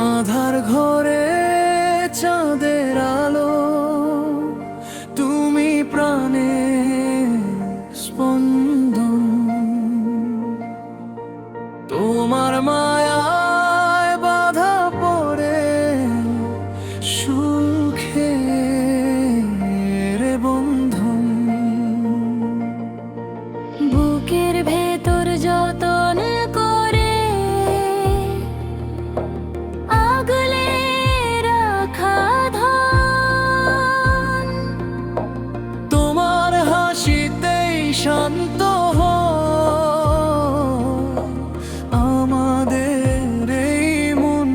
আধার ঘরে চাঁদের আলো, তুমি প্রাণে স্পন্দন। তোমার মায়ায় বাধা পড়ে সুখের বন্ধন। বুকের ভেতর যতন করে আগলে রাখা ধন, তোমার হাসিতেই শান্ত হয় আমাদের এই মন।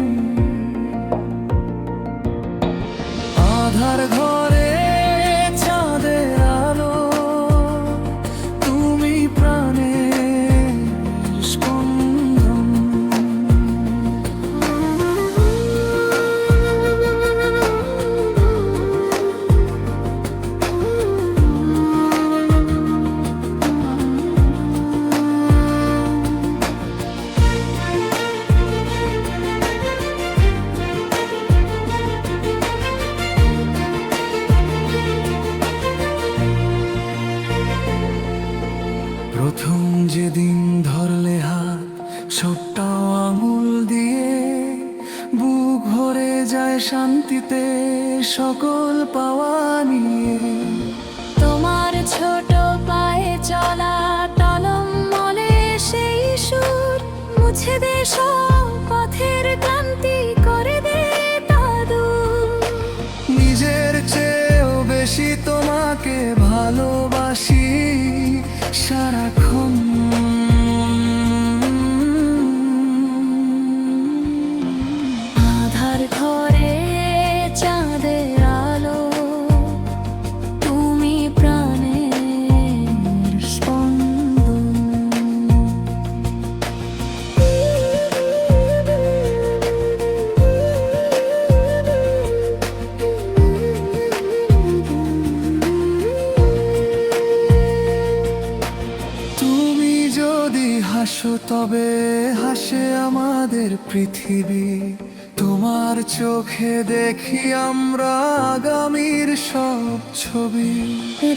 আধার ঘরে চাঁদের আলো, তুমি প্রাণের স্পন্দন। প্রথম যেদিন ধরলে হাত ছোট্ট আঙুল দিয়ে, বুক ভরে যায় শান্তিতে সকল পাওয়া নিয়ে। তোমার ছোট পায়ে চলা তলম মলে সেই সুর মুছে দে সব পথের ক্লান্তি, করে দে তা দূর। নিজের চেয়েও বেশি তোমাকে ভালোবাসি সারাক্ষণ। আধার ঘরে চাঁদের আলো, তুমি প্রাণের স্পন্দন। তুমি যদি হাসো তবে হাসে আমাদের পৃথিবী। তোমার চোখে দেখি আমরা আগামীর সব ছবি।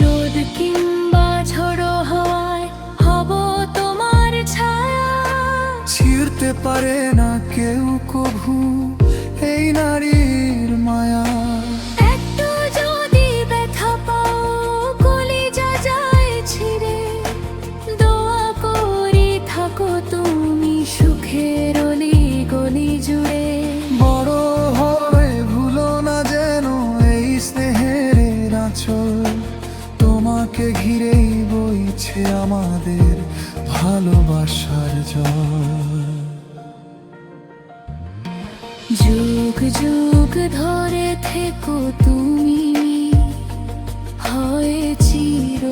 রোদ কিংবা ঝড়ো হওয়ায় হব তোমার ছায়া, ছিঁড়তে পারে না কেউ কভু এই নারীর মায়া। একটু যদি ব্যথা পাও কলিজা যায় ছিঁড়ে, দোয়া করি থাকো তুমি সুখের অলি গলি জুড়ে। বড় হয়ে ভুলো না যেন এই স্নেহের আঁচল, তোমাকে ঘিরেই বইছে আমাদের ভালোবাসার জল। যুগ যুগ ধরে থেকো তুমি, হয় চির